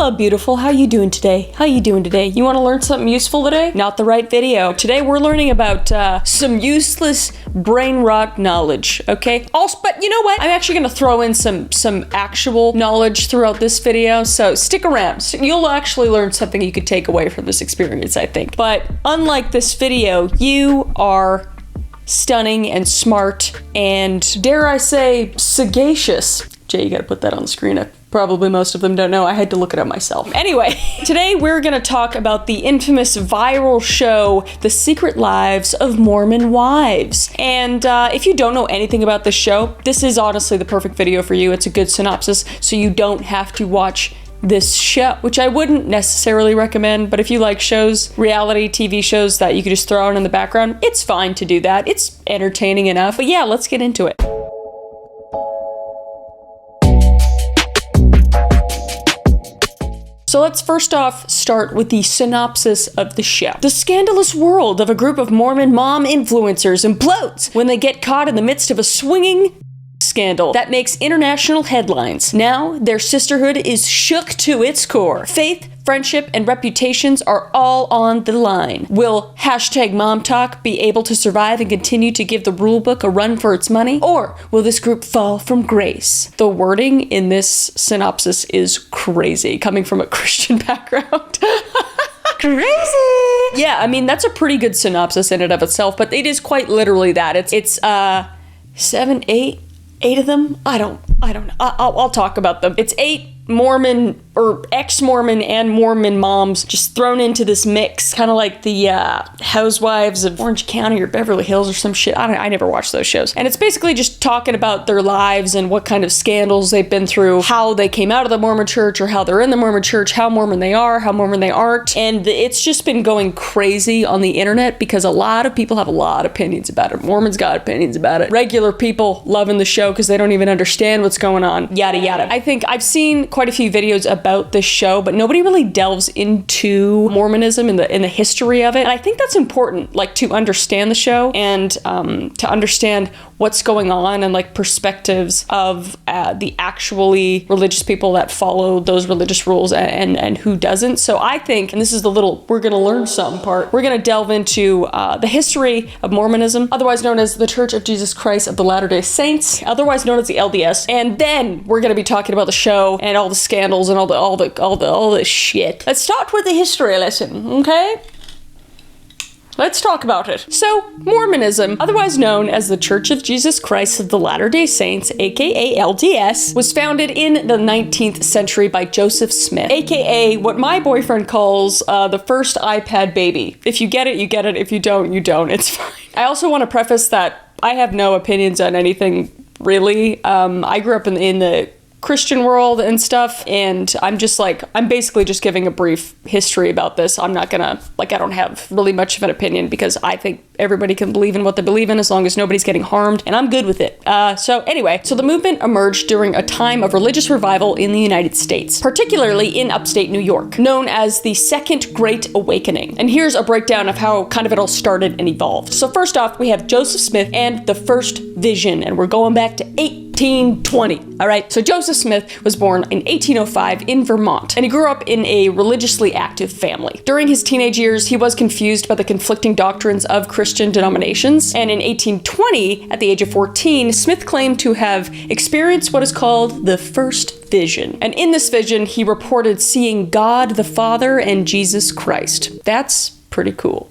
Hello, beautiful. How you doing today? How you doing today? You want to learn something useful today? Not the right video. Today we're learning about some useless brain rot knowledge, okay? Also, but you know what? I'm actually going to throw in some actual knowledge throughout this video, so stick around. So you'll actually learn something you could take away from this experience, I think. But unlike this video, you are stunning and smart and, dare I say, sagacious. Jay, you gotta put that on the screen. Probably most of them don't know. I had to look it up myself. Anyway, today we're gonna talk about the infamous viral show, The Secret Lives of Mormon Wives. And if you don't know anything about this show, this is honestly the perfect video for you. It's a good synopsis, so you don't have to watch this show, which I wouldn't necessarily recommend, but if you like shows, reality TV shows that you could just throw on in the background, it's fine to do that. It's entertaining enough. But yeah, let's get into it. So let's first off start with the synopsis of the show. The scandalous world of a group of Mormon mom influencers implodes when they get caught in the midst of a swinging scandal that makes international headlines. Now, their sisterhood is shook to its core. Faith, friendship, and reputations are all on the line. Will #Momtok be able to survive and continue to give the rulebook a run for its money? Or will this group fall from grace? The wording in this synopsis is crazy, coming from a Christian background. Crazy! Yeah, I mean, that's a pretty good synopsis in and of itself, but it is quite literally that. It's 7, 8 of them? I don't know. I'll talk about them. It's 8 Mormon or ex-Mormon and Mormon moms just thrown into this mix, kind of like the Housewives of Orange County or Beverly Hills or some shit. I never watched those shows. And it's basically just talking about their lives and what kind of scandals they've been through, how they came out of the Mormon church or how they're in the Mormon church, how Mormon they are, how Mormon they aren't. And it's just been going crazy on the internet because a lot of people have a lot of opinions about it. Mormons got opinions about it. Regular people loving the show because they don't even understand what's going on. Yada yada. I think I've seen quite a few videos about this show, but nobody really delves into Mormonism in the history of it. And I think that's important, like, to understand the show and to understand what's going on and like perspectives of the actually religious people that follow those religious rules and who doesn't. So I think, and this is the little we're gonna learn something part, we're gonna delve into the history of Mormonism, otherwise known as the Church of Jesus Christ of the Latter-day Saints, otherwise known as the LDS. And then we're gonna be talking about the show and all the scandals and all the shit. Let's start with the history lesson, okay? Let's talk about it. So, Mormonism, otherwise known as the Church of Jesus Christ of the Latter-day Saints, aka LDS, was founded in the 19th century by Joseph Smith, aka what my boyfriend calls the first iPad baby. If you get it, you get it. If you don't, you don't. It's fine. I also want to preface that I have no opinions on anything, really. I grew up in the Christian world and stuff, and I'm basically just giving a brief history about this. I'm not gonna, I don't have really much of an opinion because I think everybody can believe in what they believe in as long as nobody's getting harmed, and I'm good with it. So the movement emerged during a time of religious revival in the United States, particularly in upstate New York, known as the Second Great Awakening. And here's a breakdown of how kind of it all started and evolved. So first off, we have Joseph Smith and the first vision, and we're going back to 1820. All right, so Joseph Smith was born in 1805 in Vermont, and he grew up in a religiously active family. During his teenage years, he was confused by the conflicting doctrines of Christian denominations, and in 1820, at the age of 14, Smith claimed to have experienced what is called the first vision. And in this vision, he reported seeing God the Father and Jesus Christ. That's pretty cool.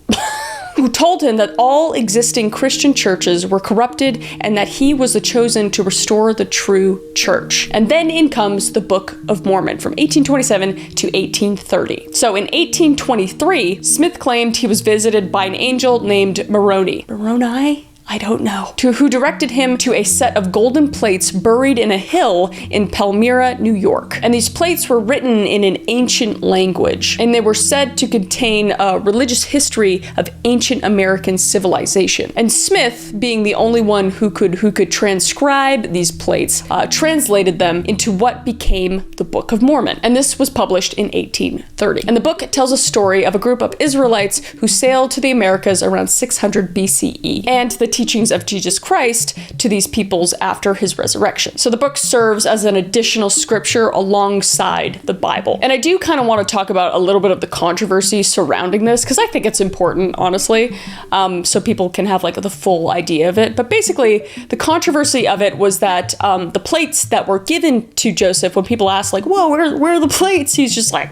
Who told him that all existing Christian churches were corrupted and that he was the chosen to restore the true church. And then in comes the Book of Mormon from 1827 to 1830. So in 1823, Smith claimed he was visited by an angel named Moroni. Moroni? I don't know. Who directed him to a set of golden plates buried in a hill in Palmyra, New York. And these plates were written in an ancient language, and they were said to contain a religious history of ancient American civilization. And Smith, being the only one who could transcribe these plates, translated them into what became the Book of Mormon. And this was published in 1830. And the book tells a story of a group of Israelites who sailed to the Americas around 600 BCE. And the teachings of Jesus Christ to these peoples after his resurrection. So the book serves as an additional scripture alongside the Bible. And I do kind of want to talk about a little bit of the controversy surrounding this, because I think it's important, honestly, so people can have like the full idea of it. But basically, the controversy of it was that the plates that were given to Joseph, when people asked like, whoa, where are the plates? He's just like,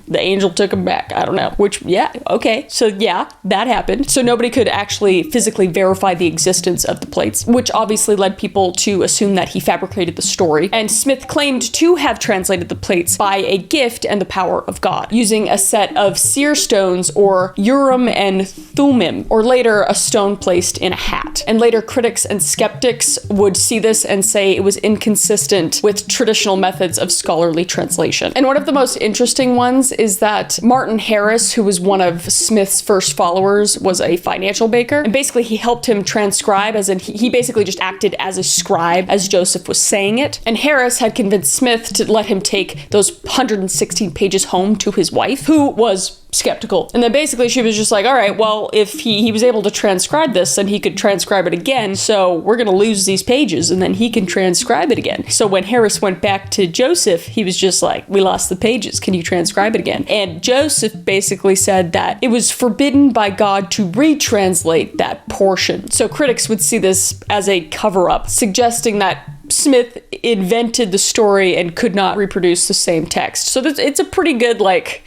the angel took them back. I don't know. Which, yeah, okay. So yeah, that happened. So nobody could actually physically verify the existence of the plates, which obviously led people to assume that he fabricated the story. And Smith claimed to have translated the plates by a gift and the power of God, using a set of seer stones, or Urim and Thummim, or later a stone placed in a hat. And later critics and skeptics would see this and say it was inconsistent with traditional methods of scholarly translation. And one of the most interesting ones is that Martin Harris, who was one of Smith's first followers, was a financial baker. And basically he helped him transcribe, as in he basically just acted as a scribe as Joseph was saying it. And Harris had convinced Smith to let him take those 116 pages home to his wife, who was skeptical. And then basically she was just like, all right, well, if he was able to transcribe this, then he could transcribe it again. So we're going to lose these pages and then he can transcribe it again. So when Harris went back to Joseph, he was just like, we lost the pages. Can you transcribe it again? And Joseph basically said that it was forbidden by God to retranslate that portion. So critics would see this as a cover-up, suggesting that Smith invented the story and could not reproduce the same text. So it's a pretty good, like,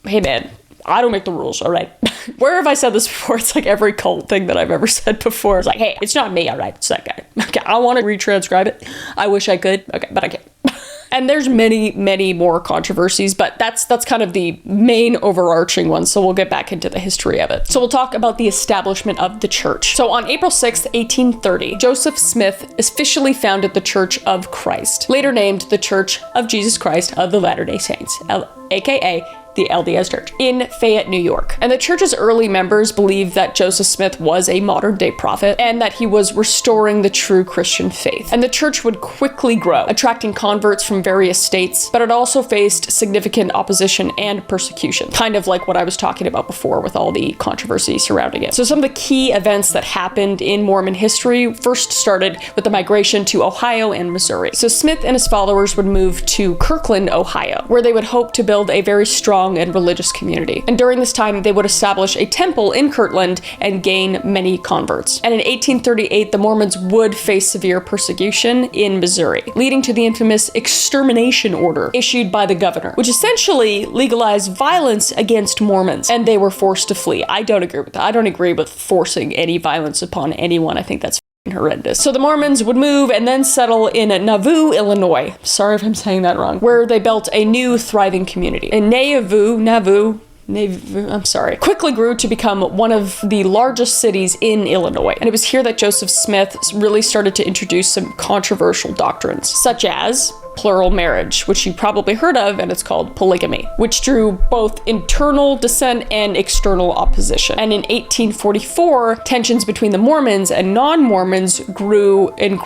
hey man, I don't make the rules, all right? Where have I said this before? It's like every cult thing that I've ever said before. It's like, hey, it's not me, all right? It's that guy. Okay, I want to retranscribe it. I wish I could. Okay, but I can't. And there's many, many more controversies, but that's kind of the main overarching one. So we'll get back into the history of it. So we'll talk about the establishment of the church. So on April 6th, 1830, Joseph Smith officially founded the Church of Christ, later named the Church of Jesus Christ of the Latter-day Saints, aka the LDS Church, in Fayette, New York. And the church's early members believed that Joseph Smith was a modern-day prophet and that he was restoring the true Christian faith. And the church would quickly grow, attracting converts from various states, but it also faced significant opposition and persecution, kind of like what I was talking about before with all the controversy surrounding it. So some of the key events that happened in Mormon history first started with the migration to Ohio and Missouri. So Smith and his followers would move to Kirkland, Ohio, where they would hope to build a very strong and religious community. And during this time, they would establish a temple in Kirtland and gain many converts. And in 1838, the Mormons would face severe persecution in Missouri, leading to the infamous extermination order issued by the governor, which essentially legalized violence against Mormons, and they were forced to flee. I don't agree with that. I don't agree with forcing any violence upon anyone. I think that's horrendous. So the Mormons would move and then settle in Nauvoo, Illinois. Sorry if I'm saying that wrong. Where they built a new thriving community. And Nauvoo, quickly grew to become one of the largest cities in Illinois. And it was here that Joseph Smith really started to introduce some controversial doctrines, such as plural marriage, which you probably heard of, and it's called polygamy, which drew both internal dissent and external opposition. And in 1844, tensions between the Mormons and non-Mormons grew and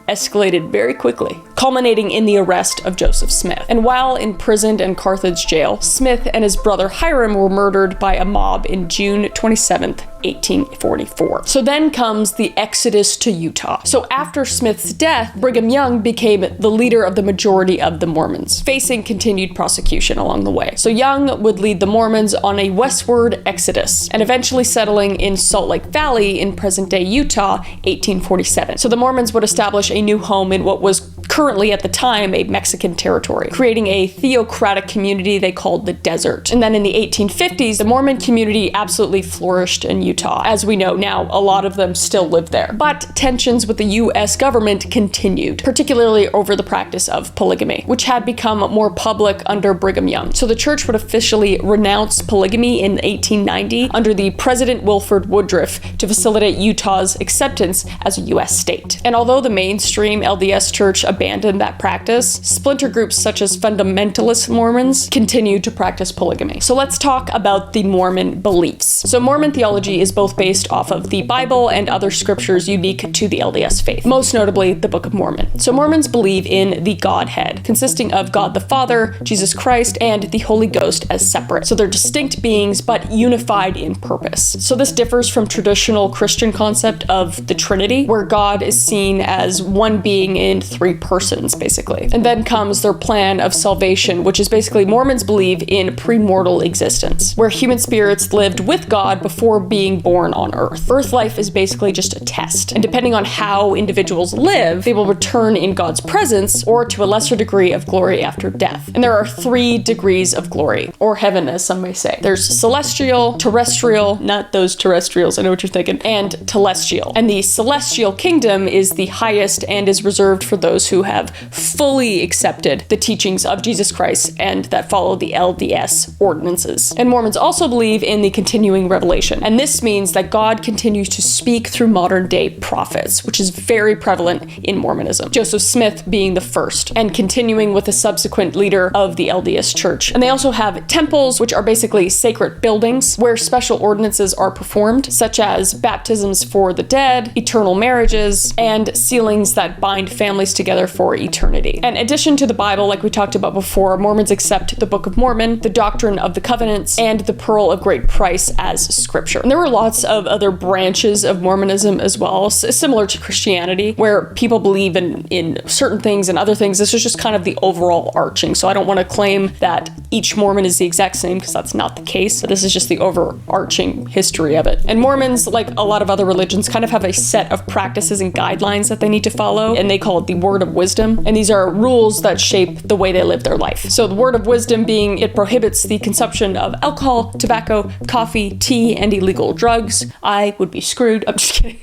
escalated very quickly, culminating in the arrest of Joseph Smith. And while imprisoned in Carthage jail, Smith and his brother Hiram were murdered by a mob in June 27th, 1844. So then comes the exodus to Utah. So after Smith's death, Brigham Young became the leader of the majority of the Mormons, facing continued prosecution along the way. So Young would lead the Mormons on a westward exodus, and eventually settling in Salt Lake Valley in present-day Utah, 1847. So the Mormons would establish a new home in what was currently at the time a Mexican territory, creating a theocratic community they called the Desert. And then in the 1850s, the Mormon community absolutely flourished in Utah. As we know now, a lot of them still live there. But tensions with the U.S. government continued, particularly over the practice of polygamy, which had become more public under Brigham Young. So the church would officially renounce polygamy in 1890 under the President Wilford Woodruff to facilitate Utah's acceptance as a U.S. state. And although the mainstream LDS church abandoned abandoned that practice, splinter groups such as fundamentalist Mormons continued to practice polygamy. So let's talk about the Mormon beliefs. So Mormon theology is both based off of the Bible and other scriptures unique to the LDS faith, most notably the Book of Mormon. So Mormons believe in the Godhead, consisting of God the Father, Jesus Christ, and the Holy Ghost as separate. So they're distinct beings, but unified in purpose. So this differs from traditional Christian concept of the Trinity, where God is seen as one being in three persons, basically. And then comes their plan of salvation, which is basically Mormons believe in premortal existence, where human spirits lived with God before being born on Earth. Earth life is basically just a test, and depending on how individuals live, they will return in God's presence or to a lesser degree of glory after death. And there are 3 degrees of glory, or heaven as some may say. There's celestial, terrestrial, not those terrestrials, I know what you're thinking, and telestial. And the celestial kingdom is the highest and is reserved for those who have fully accepted the teachings of Jesus Christ and that follow the LDS ordinances. And Mormons also believe in the continuing revelation. And this means that God continues to speak through modern day prophets, which is very prevalent in Mormonism. Joseph Smith being the first, and continuing with the subsequent leader of the LDS Church. And they also have temples, which are basically sacred buildings where special ordinances are performed, such as baptisms for the dead, eternal marriages, and sealings that bind families together for eternity. In addition to the Bible, like we talked about before, Mormons accept the Book of Mormon, the Doctrine of the Covenants, and the Pearl of Great Price as scripture. And there were lots of other branches of Mormonism as well, similar to Christianity, where people believe in certain things and other things. This is just kind of the overall arching. So I don't want to claim that each Mormon is the exact same, because that's not the case. But this is just the overarching history of it. And Mormons, like a lot of other religions, kind of have a set of practices and guidelines that they need to follow, and they call it the Word of Wisdom. And these are rules that shape the way they live their life. So the Word of Wisdom being, it prohibits the consumption of alcohol, tobacco, coffee, tea, and illegal drugs. I would be screwed. I'm just kidding.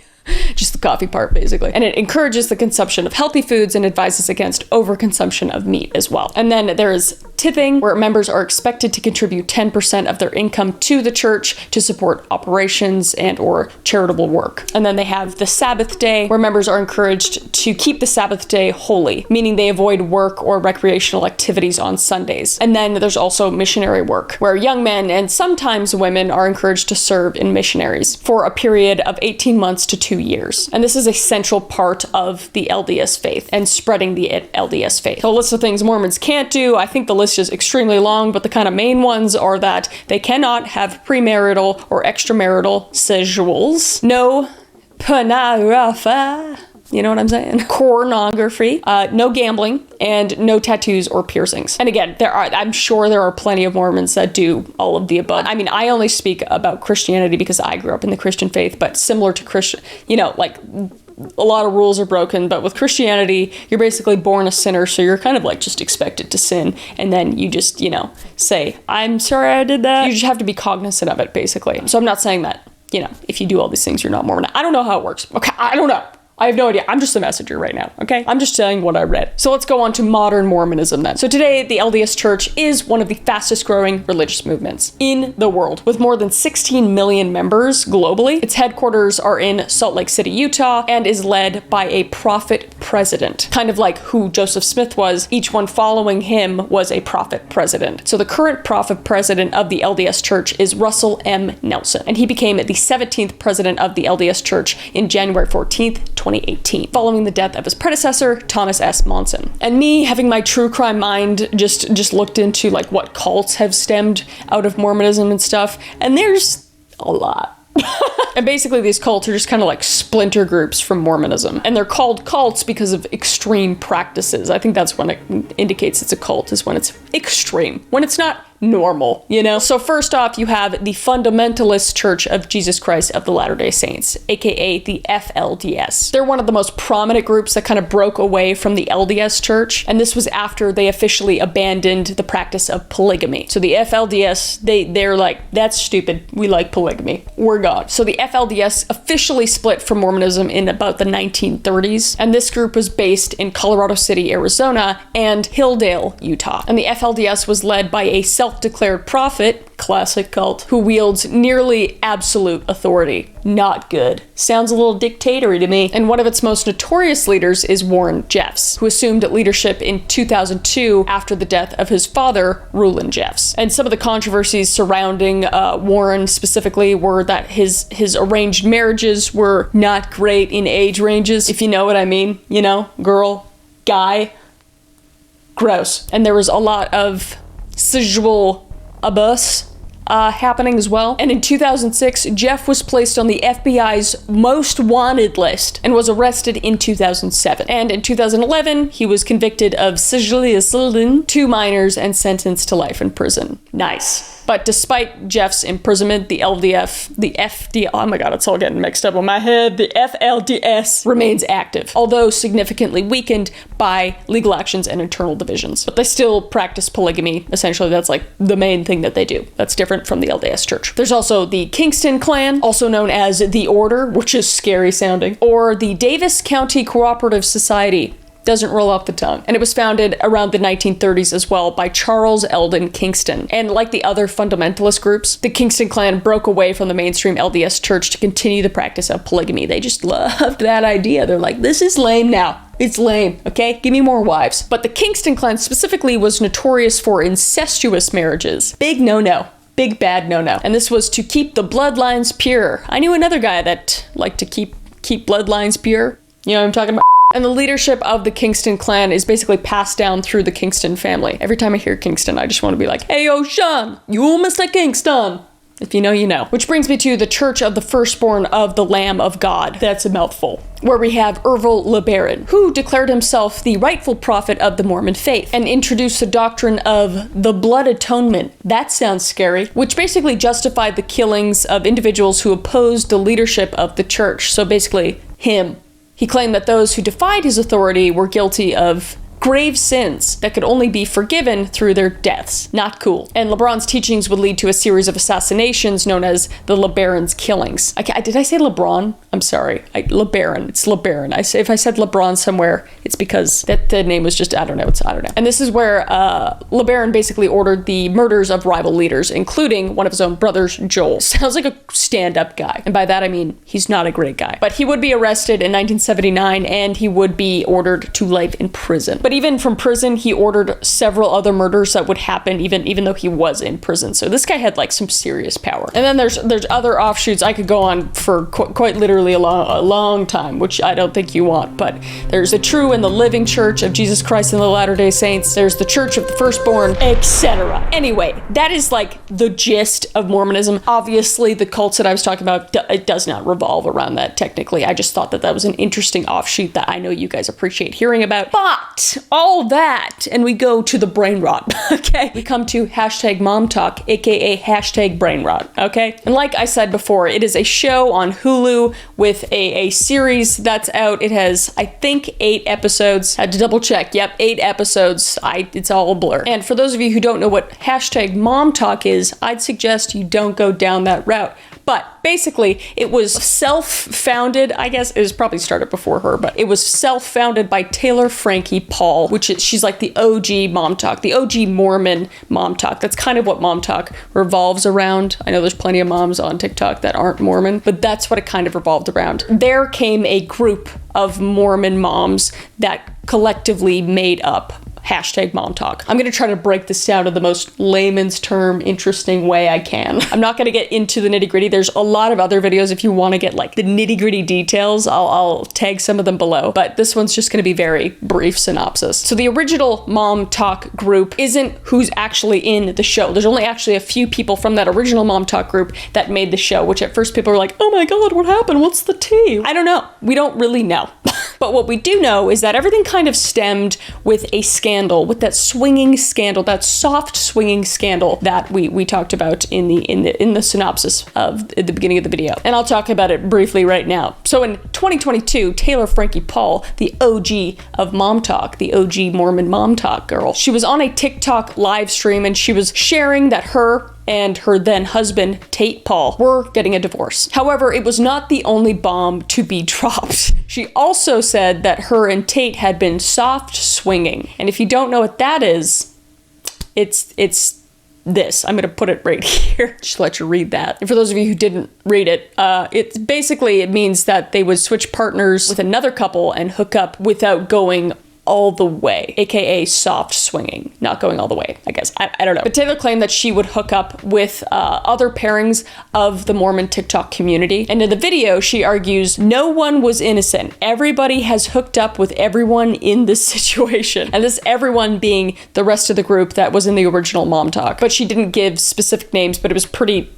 Just the coffee part, basically. And it encourages the consumption of healthy foods and advises against overconsumption of meat as well. And then there's tithing, where members are expected to contribute 10% of their income to the church to support operations and or charitable work. And then they have the Sabbath day, where members are encouraged to keep the Sabbath day holy, meaning they avoid work or recreational activities on Sundays. And then there's also missionary work, where young men and sometimes women are encouraged to serve in missionaries for a period of 18 months to 2 years. And this is a central part of the LDS faith and spreading the LDS faith. So a list of things Mormons can't do. I think the list is extremely long, but the kind of main ones are that they cannot have premarital or extramarital sexuals, no pornography, you know what I'm saying? Pornography, no gambling, and no tattoos or piercings. And again, I'm sure there are plenty of Mormons that do all of the above. I mean, I only speak about Christianity because I grew up in the Christian faith, but similar to Christian, like a lot of rules are broken, but with Christianity, you're basically born a sinner, so you're kind of like just expected to sin, and then you just, say, I'm sorry I did that. You just have to be cognizant of it, basically. So I'm not saying that, if you do all these things, you're not Mormon. I don't know how it works. Okay, I don't know. I have no idea. I'm just a messenger right now, okay? I'm just telling what I read. So let's go on to modern Mormonism then. So today, the LDS Church is one of the fastest growing religious movements in the world, with more than 16 million members globally. Its headquarters are in Salt Lake City, Utah, and is led by a prophet president, kind of like who Joseph Smith was. Each one following him was a prophet president. So the current prophet president of the LDS Church is Russell M. Nelson, and he became the 17th president of the LDS Church in January 14th, 2018, following the death of his predecessor, Thomas S. Monson. And me, having my true crime mind, just looked into like what cults have stemmed out of Mormonism and stuff, and there's a lot. And basically these cults are just kind of like splinter groups from Mormonism. And they're called cults because of extreme practices. I think that's when it indicates it's a cult, is when it's extreme. When it's not normal, So first off, you have the Fundamentalist Church of Jesus Christ of the Latter-day Saints, aka the FLDS. They're one of the most prominent groups that kind of broke away from the LDS Church, and this was after they officially abandoned the practice of polygamy. So the FLDS, they're like, that's stupid, we like polygamy, we're God. So the FLDS officially split from Mormonism in about the 1930s, and this group was based in Colorado City, Arizona, and Hilldale, Utah. And the FLDS was led by a self self-declared prophet, classic cult, who wields nearly absolute authority. Not good. Sounds a little dictatory to me. And one of its most notorious leaders is Warren Jeffs, who assumed leadership in 2002 after the death of his father, Rulon Jeffs. And some of the controversies surrounding Warren specifically were that his arranged marriages were not great in age ranges, if you know what I mean. You know, girl, guy, gross. And there was a lot of sexual abuse happening as well. And in 2006, Jeff was placed on the FBI's most wanted list and was arrested in 2007. And in 2011, he was convicted of sexually assaulting 2 minors and sentenced to life in prison. Nice. But despite Jeff's imprisonment, the FD, oh my god, it's all getting mixed up in my head, the FLDS remains active, although significantly weakened by legal actions and internal divisions. But they still practice polygamy. Essentially, that's like the main thing that they do. That's different from the LDS Church. There's also the Kingston Clan, also known as the Order, which is scary sounding, or the Davis County Cooperative Society. Doesn't roll off the tongue. And it was founded around the 1930s as well by Charles Eldon Kingston. And like the other fundamentalist groups, the Kingston Clan broke away from the mainstream LDS Church to continue the practice of polygamy. They just loved that idea. They're like, this is lame now. It's lame, okay? Give me more wives. But the Kingston Clan specifically was notorious for incestuous marriages. Big no-no. Big bad no-no. And this was to keep the bloodlines pure. I knew another guy that liked to keep bloodlines pure. You know what I'm talking about? And the leadership of the Kingston Clan is basically passed down through the Kingston family. Every time I hear Kingston, I just want to be like, hey, yo, Sean, you Mr. Kingston. If you know, you know. Which brings me to the Church of the Firstborn of the Lamb of God. That's a mouthful. Where we have Ervil LeBaron, who declared himself the rightful prophet of the Mormon faith and introduced the doctrine of the blood atonement. That sounds scary. Which basically justified the killings of individuals who opposed the leadership of the church. So basically, him. He claimed that those who defied his authority were guilty of grave sins that could only be forgiven through their deaths. Not cool. And LeBron's teachings would lead to a series of assassinations known as the LeBaron's killings. Did I say LeBron? I'm sorry. LeBaron. It's LeBaron. If I said LeBron somewhere, it's because that name was just, I don't know. And this is where LeBaron basically ordered the murders of rival leaders, including one of his own brothers, Joel. Sounds like a stand-up guy. And by that I mean he's not a great guy. But he would be arrested in 1979 and he would be ordered to life in prison. But even from prison, he ordered several other murders that would happen even though he was in prison. So this guy had like some serious power. And then there's other offshoots. I could go on for quite literally a long time, which I don't think you want. But there's the True and the Living Church of Jesus Christ and the Latter-day Saints. There's the Church of the Firstborn, etc. Anyway, that is like the gist of Mormonism. Obviously, the cults that I was talking about, it does not revolve around that technically. I just thought that was an interesting offshoot that I know you guys appreciate hearing about. But all that, and we go to the brain rot, okay? We come to hashtag Momtok, aka hashtag brain rot, okay? And like I said before, it is a show on Hulu with a series that's out. It has, I think, 8 episodes. Had to double check. Yep, 8 episodes. It's all a blur. And for those of you who don't know what hashtag Momtok is, I'd suggest you don't go down that route. But basically, it was self-founded. I guess it was probably started before her, but it was self-founded by Taylor Frankie Paul, she's like the OG Momtok, the OG Mormon Momtok. That's kind of what Momtok revolves around. I know there's plenty of moms on TikTok that aren't Mormon, but that's what it kind of revolved around. There came a group of Mormon moms that collectively made up hashtag Momtok. I'm going to try to break this down to the most layman's term, interesting way I can. I'm not going to get into the nitty gritty. There's a lot of other videos if you want to get like the nitty gritty details. I'll tag some of them below, but this one's just going to be very brief synopsis. So the original Momtok group isn't who's actually in the show. There's only actually a few people from that original Momtok group that made the show, which at first people were like, oh my God, what happened? What's the tea? I don't know. We don't really know. But what we do know is that everything kind of stemmed with a scandal, with that swinging scandal, that soft swinging scandal that we talked about in the synopsis of the beginning of the video. And I'll talk about it briefly right now. So in 2022, Taylor Frankie Paul, the OG of Momtok, the OG Mormon Momtok girl, she was on a TikTok live stream and she was sharing that her and her then husband, Tate Paul, were getting a divorce. However, it was not the only bomb to be dropped. She also said that her and Tate had been soft swinging. And if you don't know what that is, it's this. I'm going to put it right here. Just let you read that. And for those of you who didn't read it, it means that they would switch partners with another couple and hook up without going all the way, aka soft swinging, not going all the way, I guess. I don't know. But Taylor claimed that she would hook up with other pairings of the Mormon TikTok community. And in the video, she argues no one was innocent. Everybody has hooked up with everyone in this situation. And this everyone being the rest of the group that was in the original Momtok. But she didn't give specific names, but it was pretty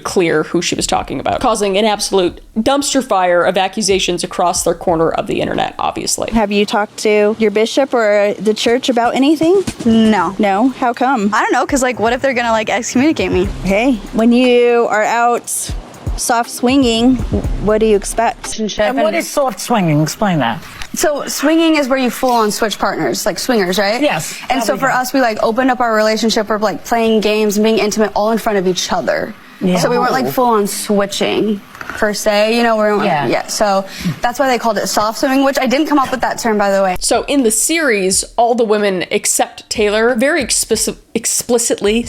clear who she was talking about, causing an absolute dumpster fire of accusations across their corner of the internet, obviously. Have you talked to your bishop or the church about anything? No. No? How come? I don't know, because like, what if they're gonna like excommunicate me? Hey, when you are out soft swinging, what do you expect? And what is soft swinging? Explain that. So swinging is where you full on switch partners, like swingers, right? Yes. And so for us, we like opened up our relationship of like playing games and being intimate all in front of each other. Yeah. So we weren't like full on switching per se, you know, so that's why they called it soft swimming, which I didn't come up with that term, by the way. So in the series, all the women except Taylor very explicitly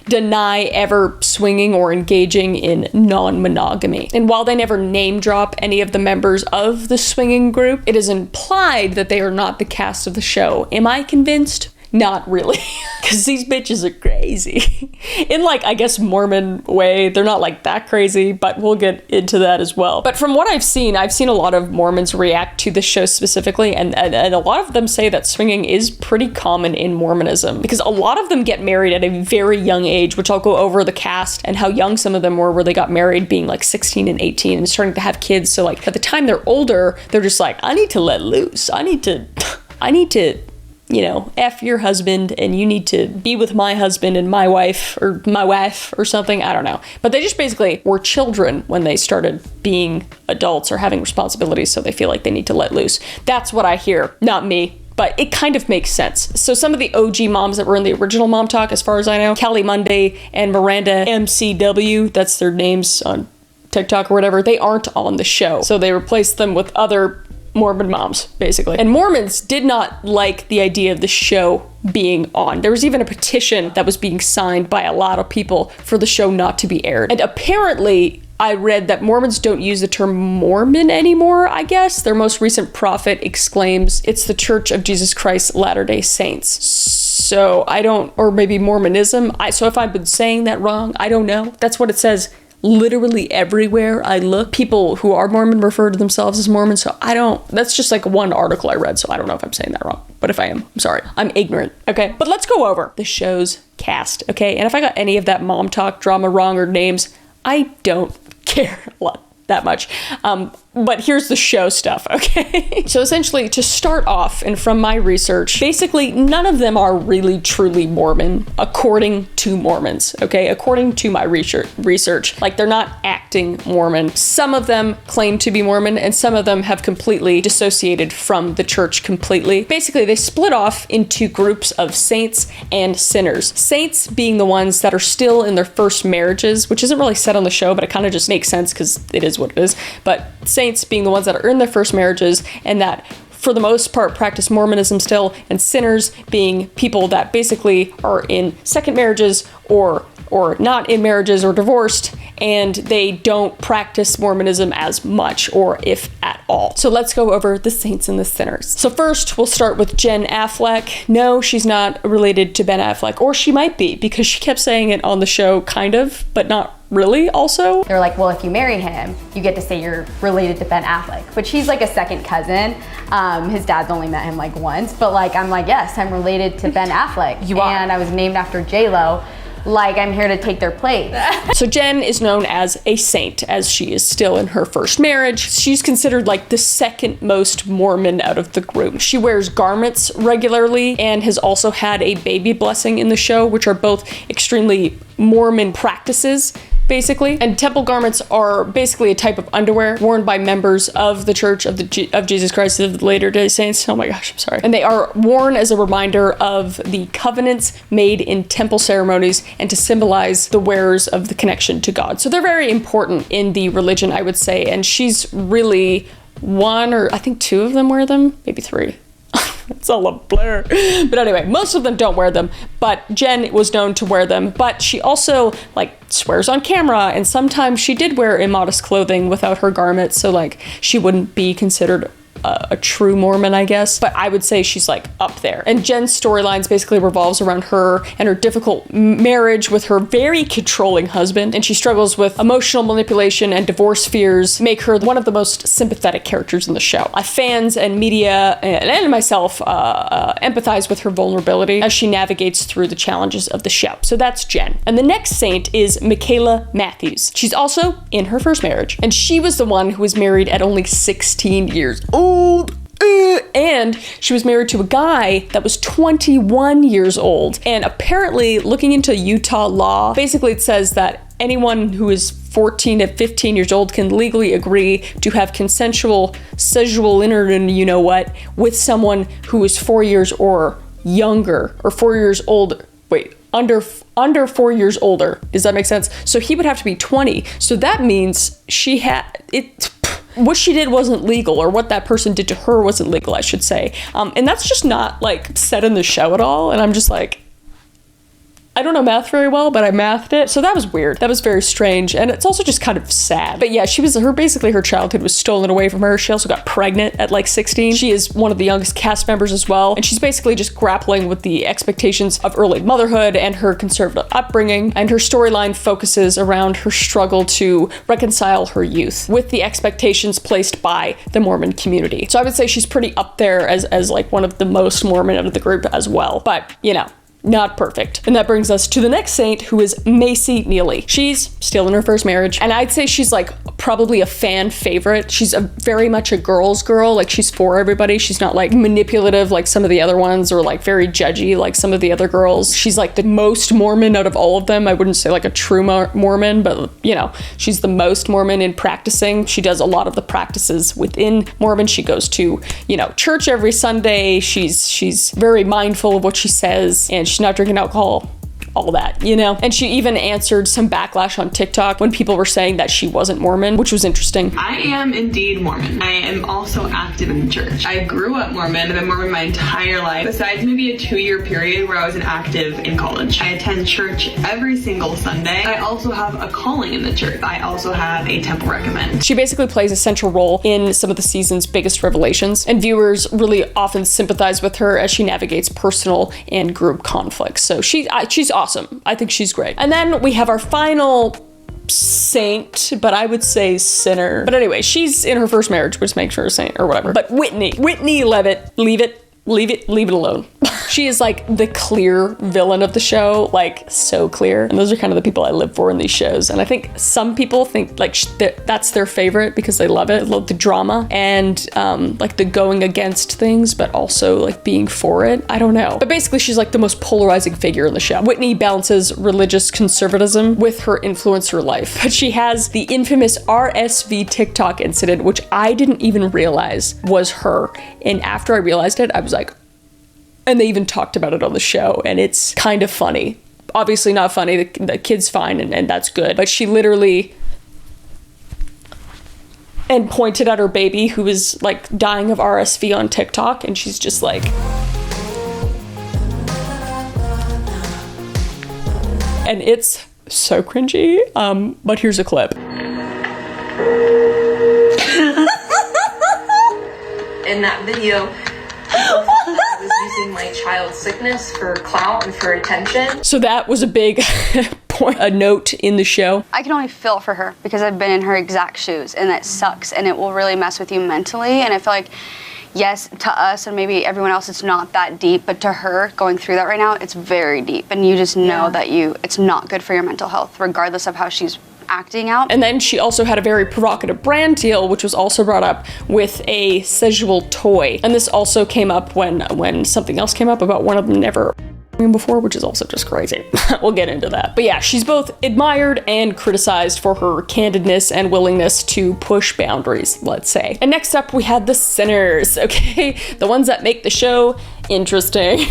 deny ever swinging or engaging in non-monogamy. And while they never name drop any of the members of the swinging group, it is implied that they are not the cast of the show. Am I convinced? Not really, because these bitches are crazy. In like, I guess, Mormon way, they're not like that crazy, but we'll get into that as well. But from what I've seen a lot of Mormons react to the show specifically, and a lot of them say that swinging is pretty common in Mormonism, because a lot of them get married at a very young age, which I'll go over the cast and how young some of them were, where they got married being like 16 and 18 and starting to have kids. So like, by the time they're older, they're just like, I need to let loose. I need to you know, F your husband, and you need to be with my husband and my wife or something. I don't know. But they just basically were children when they started being adults or having responsibilities, so they feel like they need to let loose. That's what I hear, not me. But it kind of makes sense. So some of the OG moms that were in the original Momtok, as far as I know, Callie Monday and Miranda MCW, that's their names on TikTok or whatever, they aren't on the show. So they replaced them with other Mormon moms, basically. And Mormons did not like the idea of the show being on. There was even a petition that was being signed by a lot of people for the show not to be aired. And apparently, I read that Mormons don't use the term Mormon anymore, I guess. Their most recent prophet exclaims, it's the Church of Jesus Christ Latter-day Saints. So I don't, or maybe Mormonism. So if I've been saying that wrong, I don't know. That's what it says. Literally everywhere I look, people who are Mormon refer to themselves as Mormon, so that's just like one article I read, so I don't know if I'm saying that wrong. But if I am, I'm sorry. I'm ignorant, okay? But let's go over the show's cast, okay? And if I got any of that Momtok drama wrong or names, I don't care that much. But here's the show stuff, okay? So essentially, to start off, and from my research, basically none of them are really truly Mormon, according to Mormons, okay? According to my research, like they're not acting Mormon. Some of them claim to be Mormon, and some of them have completely dissociated from the church completely. Basically, they split off into groups of saints and sinners. Saints being the ones that are still in their first marriages, which isn't really said on the show, but it kind of just makes sense because it is what it is. But saints being the ones that are in their first marriages and that for the most part practice Mormonism still, and sinners being people that basically are in second marriages or not in marriages or divorced, and they don't practice Mormonism as much, or if at all. So let's go over the saints and the sinners. So first, we'll start with Jen Affleck. No, she's not related to Ben Affleck, or she might be, because she kept saying it on the show, kind of, but not really also. They're like, well, if you marry him, you get to say you're related to Ben Affleck, but she's like a second cousin. His dad's only met him like once, but like, I'm like, yes, I'm related to Ben Affleck. You are. And I was named after J-Lo. Like, I'm here to take their place. So Jen is known as a saint, as she is still in her first marriage. She's considered like the second most Mormon out of the group. She wears garments regularly and has also had a baby blessing in the show, which are both extremely Mormon practices, basically. And temple garments are basically a type of underwear worn by members of the Church of Jesus Christ of the Latter-day Saints. Oh my gosh, I'm sorry. And they are worn as a reminder of the covenants made in temple ceremonies and to symbolize the wearers of the connection to God. So they're very important in the religion, I would say. And she's really one, or I think two of them wear them, maybe three. It's all a blur. But anyway, most of them don't wear them, but Jen was known to wear them. But she also like swears on camera, and sometimes she did wear immodest clothing without her garment, so like she wouldn't be considered a true Mormon, I guess. But I would say she's like up there. And Jen's storylines basically revolves around her and her difficult marriage with her very controlling husband. And she struggles with emotional manipulation and divorce fears, make her one of the most sympathetic characters in the show. Fans and media and myself empathize with her vulnerability as she navigates through the challenges of the show. So that's Jen. And the next saint is Michaela Matthews. She's also in her first marriage. And she was the one who was married at only 16 years old. And she was married to a guy that was 21 years old. And apparently, looking into Utah law, basically it says that anyone who is 14 to 15 years old can legally agree to have consensual sexual you-know-what with someone who is 4 years or younger, or 4 years older. Wait, under 4 years older. Does that make sense? So he would have to be 20. So that means she had it. What she did wasn't legal, or what that person did to her wasn't legal, I should say. And that's just not like said in the show at all. And I'm just like, I don't know math very well, but I mathed it. So that was weird. That was very strange. And it's also just kind of sad. But yeah, basically her childhood was stolen away from her. She also got pregnant at like 16. She is one of the youngest cast members as well. And she's basically just grappling with the expectations of early motherhood and her conservative upbringing. And her storyline focuses around her struggle to reconcile her youth with the expectations placed by the Mormon community. So I would say she's pretty up there as like one of the most Mormon out of the group as well. But, you know, not perfect. And that brings us to the next saint, who is Macy Neely. She's still in her first marriage, and I'd say she's like probably a fan favorite. She's very much a girl's girl. Like, she's for everybody. She's not like manipulative like some of the other ones, or like very judgy like some of the other girls. She's like the most Mormon out of all of them. I wouldn't say like a true Mormon, but you know, she's the most Mormon in practicing. She does a lot of the practices within Mormon. She goes to, you know, church every Sunday. She's very mindful of what she says, and she's not drinking alcohol, all that, you know? And she even answered some backlash on TikTok when people were saying that she wasn't Mormon, which was interesting. I am indeed Mormon. I am also active in the church. I grew up Mormon. I've been Mormon my entire life, besides maybe a 2-year period where I was inactive in college. I attend church every single Sunday. I also have a calling in the church. I also have a temple recommend. She basically plays a central role in some of the season's biggest revelations, and viewers really often sympathize with her as she navigates personal and group conflicts. So she's awesome. I think she's great. And then we have our final saint, but I would say sinner. But anyway, she's in her first marriage, which makes her a saint or whatever. But Whitney Levitt, leave it alone. She is like the clear villain of the show, like so clear. And those are kind of the people I live for in these shows. And I think some people think like that's their favorite because they love it. They love the drama and like the going against things, but also like being for it. I don't know. But basically she's like the most polarizing figure in the show. Whitney balances religious conservatism with her influencer life. But she has the infamous RSV TikTok incident, which I didn't even realize was her. And after I realized it, I was like, and they even talked about it on the show, and it's kind of funny. Obviously not funny, the kid's fine, and that's good. But she literally and pointed at her baby who was like dying of RSV on TikTok, and she's just like, and it's so cringy. But here's a clip. In that video, I was using my child's sickness for clout and for attention. So that was a big point, a note in the show. I can only feel for her because I've been in her exact shoes, and that sucks, and it will really mess with you mentally. And I feel like, yes, to us and maybe everyone else, it's not that deep, but to her, going through that right now, it's very deep. And you just know that it's not good for your mental health, regardless of how she's acting out. And then she also had a very provocative brand deal, which was also brought up with a sexual toy. And this also came up when something else came up about one of them never before, which is also just crazy. We'll get into that. But yeah, she's both admired and criticized for her candidness and willingness to push boundaries, let's say. And next up, we had the sinners, okay? The ones that make the show interesting.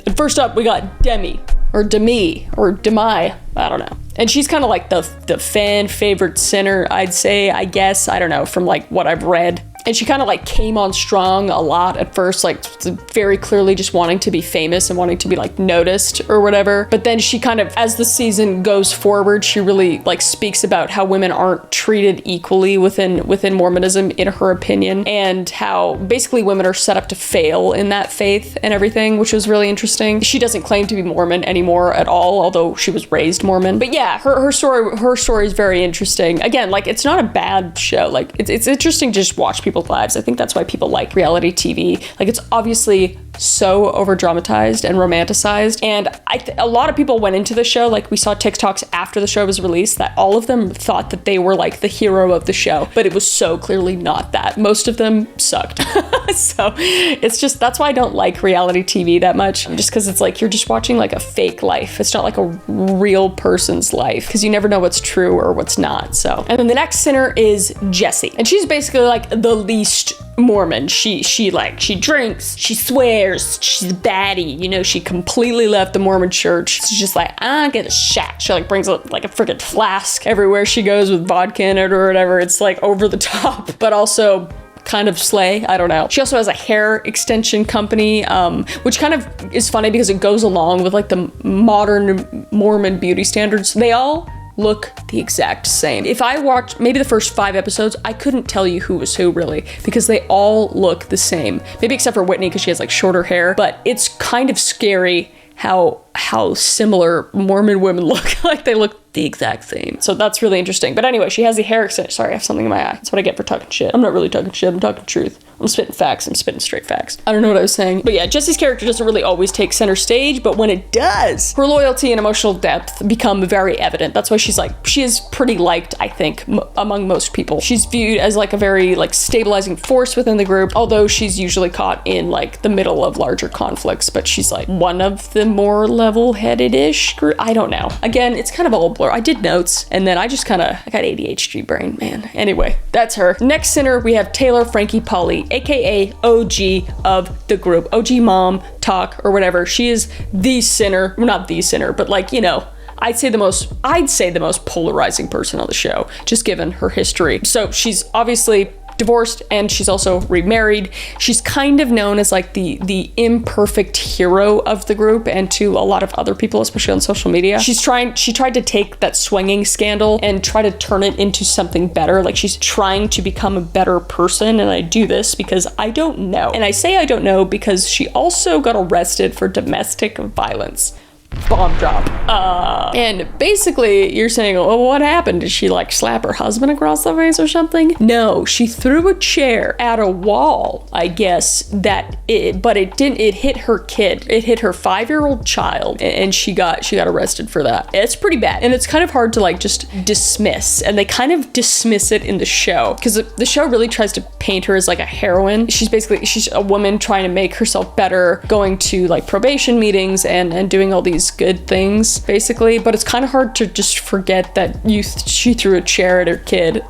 And first up, we got Demi, or Demi, I don't know. And she's kind of like the fan favorite sinner, I'd say, I guess. I don't know, from like what I've read. And she kind of like came on strong a lot at first, like very clearly just wanting to be famous and wanting to be like noticed or whatever. But then she kind of, as the season goes forward, she really like speaks about how women aren't treated equally within Mormonism, in her opinion, and how basically women are set up to fail in that faith and everything, which was really interesting. She doesn't claim to be Mormon anymore at all, although she was raised Mormon. But yeah, her story is very interesting. Again, like it's not a bad show. Like it's interesting to just watch people's lives. I think that's why people like reality TV. Like it's obviously so over dramatized and romanticized, and a lot of people went into the show, like we saw TikToks after the show was released, that all of them thought that they were like the hero of the show, but it was so clearly not that. Most of them sucked. So it's just, that's why I don't like reality TV that much, just because it's like you're just watching like a fake life. It's not like a real person's life, because you never know what's true or what's not. So, and then the next sinner is Jessie, and she's basically like the least Mormon. She drinks, she swears, she's a baddie, you know, she completely left the Mormon church. She's just like, I get a shot. She like brings up like a freaking flask everywhere she goes with vodka in it or whatever. It's like over the top, but also kind of slay. I don't know. She also has a hair extension company, which kind of is funny because it goes along with like the modern Mormon beauty standards. They all look the exact same. If I watched maybe the first 5 episodes, I couldn't tell you who was who really, because they all look the same. Maybe except for Whitney, because she has like shorter hair, but it's kind of scary how similar Mormon women look. Like they look the exact same. So that's really interesting. But anyway, she has the hair extension. Sorry, I have something in my eye. That's what I get for talking shit. I'm not really talking shit. I'm talking truth. I'm spitting facts. I'm spitting straight facts. I don't know what I was saying. But yeah, Jessie's character doesn't really always take center stage, but when it does, her loyalty and emotional depth become very evident. That's why she is pretty liked, I think, among most people. She's viewed as like a very like stabilizing force within the group, although she's usually caught in like the middle of larger conflicts, but she's like one of the more level-headed-ish group. I don't know. Again, it's kind of all blur. I did notes, and then I got ADHD brain, man. Anyway, that's her. Next sinner, we have Taylor Frankie Polly, aka OG of the group. OG Momtok or whatever. She is the sinner. Well, not the sinner, but like, you know, I'd say the most polarizing person on the show, just given her history. So she's obviously divorced, and she's also remarried. She's kind of known as like the imperfect hero of the group, and to a lot of other people, especially on social media. She tried to take that swinging scandal and try to turn it into something better. Like she's trying to become a better person, and I do this because I don't know. And I say I don't know because she also got arrested for domestic violence. Bomb drop. And basically you're saying, oh, what happened? Did she like slap her husband across the face or something? No, she threw a chair at a wall, I guess, but it didn't, it hit her kid. It hit her 5-year-old child, and she got arrested for that. It's pretty bad, and it's kind of hard to like just dismiss, and they kind of dismiss it in the show because the show really tries to paint her as like a heroine. She's a woman trying to make herself better, going to like probation meetings and doing all these good things basically, but it's kind of hard to just forget that she threw a chair at her kid.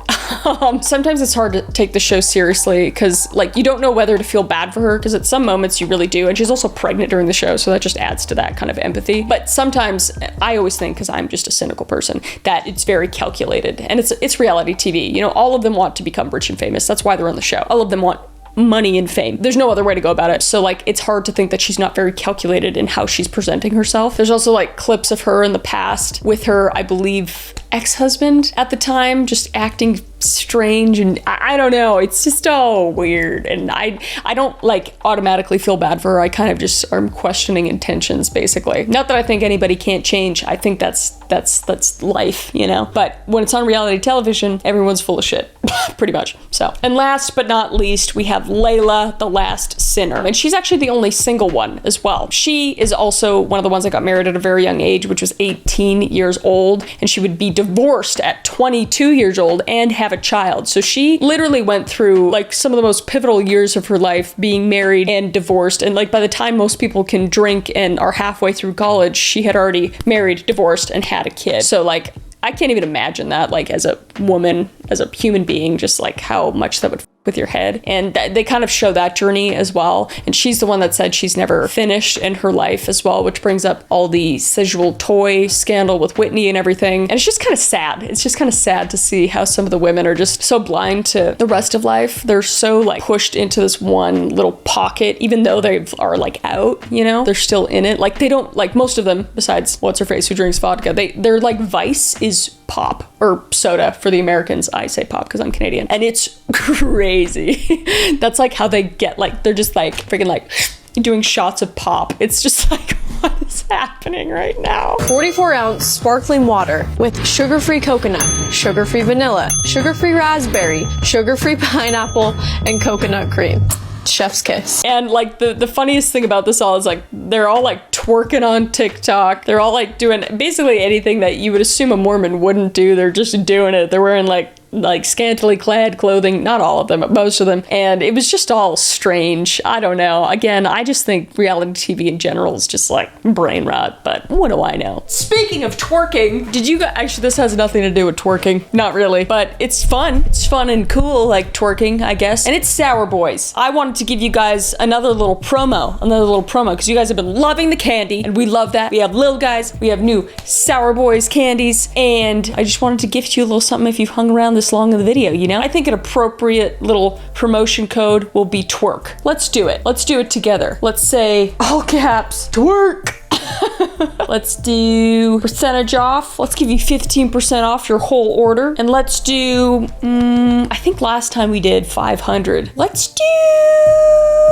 Sometimes it's hard to take the show seriously because like you don't know whether to feel bad for her, because at some moments you really do, and she's also pregnant during the show, so that just adds to that kind of empathy. But sometimes I always think, because I'm just a cynical person, that it's very calculated, and it's reality TV. You know, all of them want to become rich and famous. That's why they're on the show. All of them want money and fame. There's no other way to go about it. So like it's hard to think that she's not very calculated in how she's presenting herself. There's also like clips of her in the past with her, I believe, ex-husband at the time, just acting strange, and I don't know, it's just all weird, and I don't like automatically feel bad for her. I kind of just am questioning intentions basically. Not that I think anybody can't change. I think that's life, you know, but when it's on reality television, everyone's full of shit pretty much. So, and last but not least, we have Layla, the last sinner, and she's actually the only single one as well. She is also one of the ones that got married at a very young age, which was 18 years old, and she would be divorced at 22 years old and have a child. So she literally went through like some of the most pivotal years of her life, being married and divorced, and like by the time most people can drink and are halfway through college, she had already married, divorced, and had a kid. So like I can't even imagine that, like as a woman, as a human being, just like how much that would with your head. And they kind of show that journey as well. And she's the one that said she's never finished in her life as well, which brings up all the sexual toy scandal with Whitney and everything. And it's just kind of sad. It's just kind of sad to see how some of the women are just so blind to the rest of life. They're so like pushed into this one little pocket, even though they are like out, you know, they're still in it. Like they don't, like most of them, besides what's her face who drinks vodka, they're like vice is pop or soda for the Americans. I say pop because I'm Canadian, and it's crazy. That's like how they get, like they're just like freaking like doing shots of pop. It's just like, what is happening right now? 44-ounce sparkling water with sugar-free coconut, sugar-free vanilla, sugar-free raspberry, sugar-free pineapple, and coconut cream. Chef's kiss. And like the funniest thing about this all is like they're all like twerking on TikTok. They're all like doing basically anything that you would assume a Mormon wouldn't do. They're just doing it. They're wearing like scantily clad clothing, not all of them, but most of them. And it was just all strange. I don't know. Again, I just think reality TV in general is just like brain rot, but what do I know? Speaking of twerking, did you guys, actually this has nothing to do with twerking, not really, but it's fun. It's fun and cool, like twerking, I guess. And it's SourBoys. I wanted to give you guys another little promo, because you guys have been loving the candy, and we love that. We have Lil Guys, we have new SourBoys candies, and I just wanted to gift you a little something if you've hung around this long in the video, you know? I think an appropriate little promotion code will be twerk. Let's do it. Let's do it together. Let's say, all caps, twerk. Let's do percentage off. Let's give you 15% off your whole order. And let's do, I think last time we did 500. Let's do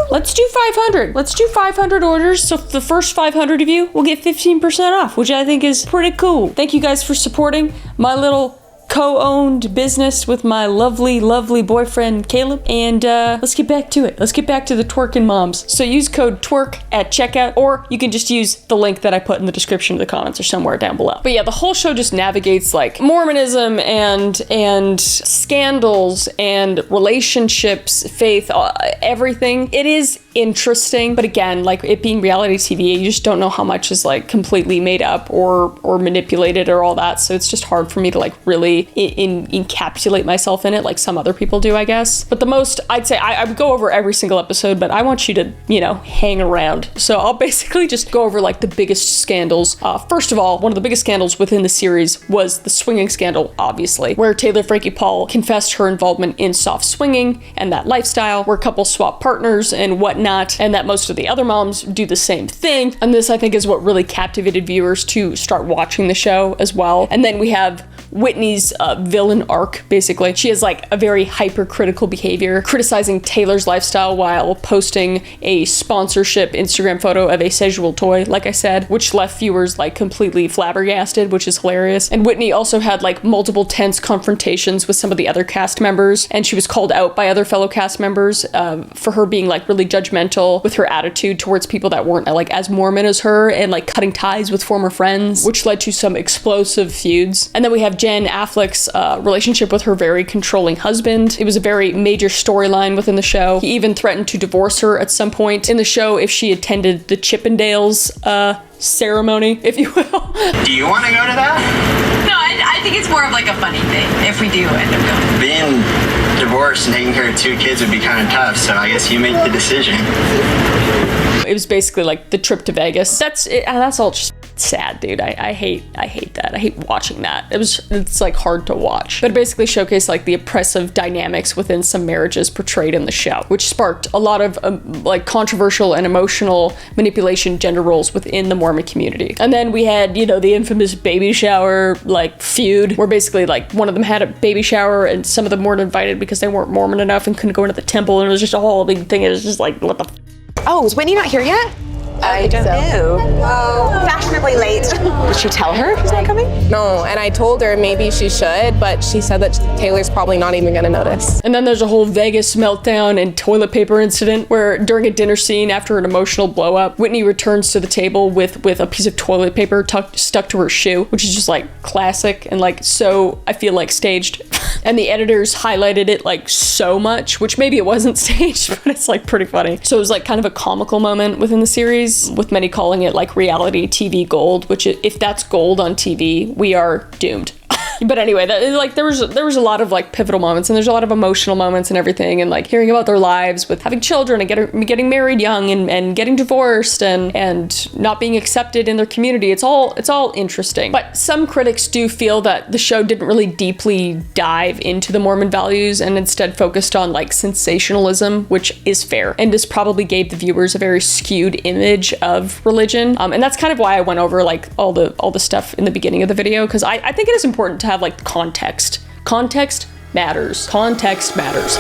500. Let's do 500 orders. So the first 500 of you will get 15% off, which I think is pretty cool. Thank you guys for supporting my little co-owned business with my lovely, lovely boyfriend, Caleb. And let's get back to it. Let's get back to the twerking moms. So use code TWERK at checkout, or you can just use the link that I put in the description of the comments or somewhere down below. But yeah, the whole show just navigates like Mormonism and scandals and relationships, faith, everything. It is interesting, but again, like it being reality TV, you just don't know how much is like completely made up or manipulated or all that. So it's just hard for me to like really encapsulate myself in it like some other people do, I guess. But the most, I'd say, I would go over every single episode, but I want you to, you know, hang around. So I'll basically just go over like the biggest scandals. First of all, one of the biggest scandals within the series was the swinging scandal, obviously, where Taylor Frankie Paul confessed her involvement in soft swinging and that lifestyle where couples swap partners and whatnot, and that most of the other moms do the same thing. And this, I think, is what really captivated viewers to start watching the show as well. And then we have Whitney's villain arc, basically. She has like a very hypercritical behavior, criticizing Taylor's lifestyle while posting a sponsorship Instagram photo of a sexual toy, like I said, which left viewers like completely flabbergasted, which is hilarious. And Whitney also had like multiple tense confrontations with some of the other cast members, and she was called out by other fellow cast members for her being like really judgmental with her attitude towards people that weren't like as Mormon as her, and like cutting ties with former friends, which led to some explosive feuds. And then we have Jen Affleck's relationship with her very controlling husband. It was a very major storyline within the show. He even threatened to divorce her at some point in the show if she attended the Chippendales ceremony, if you will. Do you want to go to that? No, I think it's more of like a funny thing if we do end up going. Being divorced and taking care of 2 kids would be kind of tough, so I guess you make the decision. It was basically like the trip to Vegas. That's it, and that's all just sad, dude. I hate that. I hate watching that. It's like hard to watch. But it basically showcased like the oppressive dynamics within some marriages portrayed in the show, which sparked a lot of like controversial and emotional manipulation gender roles within the Mormon community. And then we had, you know, the infamous baby shower like feud, where basically like one of them had a baby shower and some of them weren't invited because they weren't Mormon enough and couldn't go into the temple, and it was just a whole big thing. It was just like, what the Oh, is Whitney not here yet? I don't know. Fashionably late. Did she tell her she's not coming? No, and I told her maybe she should, but she said that Taylor's probably not even gonna notice. And then there's a whole Vegas meltdown and toilet paper incident where during a dinner scene after an emotional blow up, Whitney returns to the table with a piece of toilet paper stuck to her shoe, which is just like classic and like so, I feel like staged. And the editors highlighted it like so much, which maybe it wasn't staged, but it's like pretty funny. So it was like kind of a comical moment within the series, with many calling it like reality TV gold, which if that's gold on TV, we are doomed. But anyway, there was a lot of like pivotal moments, and there's a lot of emotional moments and everything, and like hearing about their lives with having children and getting married young and getting divorced and not being accepted in their community. It's all interesting. But some critics do feel that the show didn't really deeply dive into the Mormon values and instead focused on like sensationalism, which is fair, and this probably gave the viewers a very skewed image of religion. And that's kind of why I went over like all the stuff in the beginning of the video, because I think it is important to have like context. Context matters. Context matters.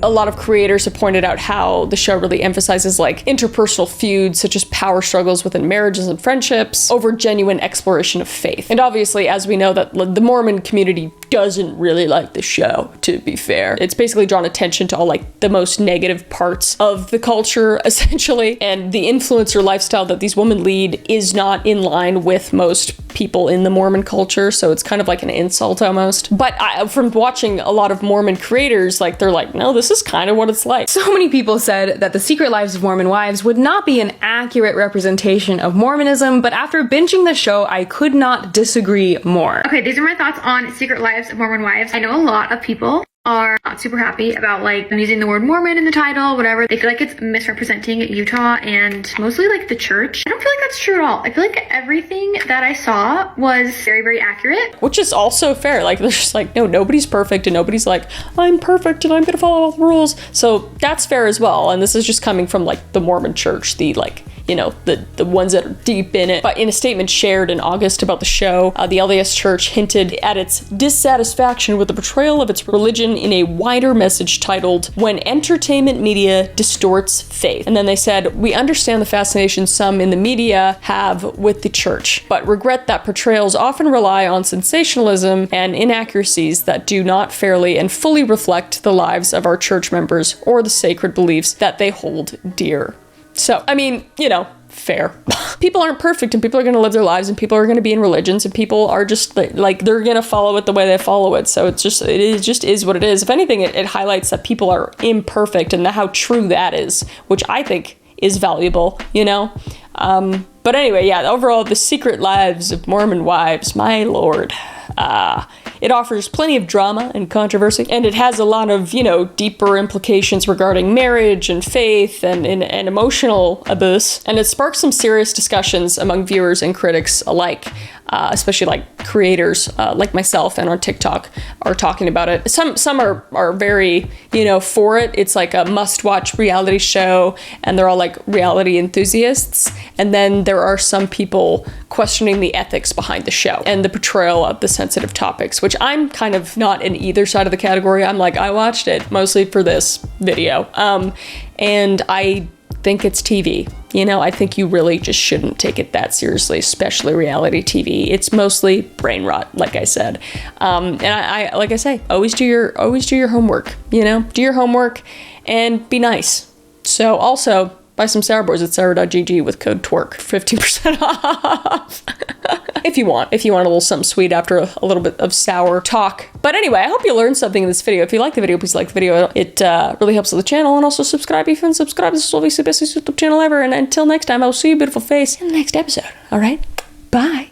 A lot of creators have pointed out how the show really emphasizes like interpersonal feuds such as power struggles within marriages and friendships over genuine exploration of faith. And obviously, as we know, that the Mormon community doesn't really like the show, to be fair. It's basically drawn attention to all like the most negative parts of the culture, essentially. And the influencer lifestyle that these women lead is not in line with most people in the Mormon culture. So it's kind of like an insult almost. But from watching a lot of Mormon creators, like they're like, no, this is kind of what it's like. So many people said that The Secret Lives of Mormon Wives would not be an accurate representation of Mormonism, but after binging the show, I could not disagree more. Okay, these are my thoughts on Secret Lives of Mormon Wives. I know a lot of people are not super happy about like them using the word Mormon in the title, whatever. They feel like it's misrepresenting Utah and mostly like the church. I don't feel like that's true at all. I feel like everything that I saw was very, very accurate. Which is also fair. Like, they're just like, no, nobody's perfect, and nobody's like, I'm perfect and I'm gonna follow all the rules. So that's fair as well. And this is just coming from like the Mormon church, the like, you know, the ones that are deep in it. But in a statement shared in August about the show, the LDS Church hinted at its dissatisfaction with the portrayal of its religion in a wider message titled, "When Entertainment Media Distorts Faith." And then they said, "We understand the fascination some in the media have with the church, but regret that portrayals often rely on sensationalism and inaccuracies that do not fairly and fully reflect the lives of our church members or the sacred beliefs that they hold dear." So, I mean, you know, fair. People aren't perfect, and people are going to live their lives, and people are going to be in religions, and people are just like they're going to follow it the way they follow it. So it just is what it is. If anything, it highlights that people are imperfect and how true that is, which I think is valuable, you know? But anyway, yeah, overall, The Secret Lives of Mormon Wives, my lord. It offers plenty of drama and controversy, and it has a lot of, you know, deeper implications regarding marriage and faith and emotional abuse, and it sparks some serious discussions among viewers and critics alike, especially like creators like myself and on TikTok are talking about it. Some are very, you know, for it. It's like a must-watch reality show, and they're all like reality enthusiasts, and then there are some people questioning the ethics behind the show and the portrayal of the sensitive topics, which I'm kind of not in either side of the category. I'm like, I watched it mostly for this video. And I think it's TV. You know, I think you really just shouldn't take it that seriously, especially reality TV. It's mostly brain rot, like I said. And I like I say, always do your homework, you know? Do your homework and be nice. So also, buy some SourBoys at sour.gg with code TWERK, 15% off. If you want a little something sweet after a little bit of sour talk. But anyway, I hope you learned something in this video. If you like the video, please like the video. It really helps with the channel. And also subscribe if you haven't subscribed. This is obviously the best YouTube channel ever. And until next time, I will see your beautiful face in the next episode. All right? Bye.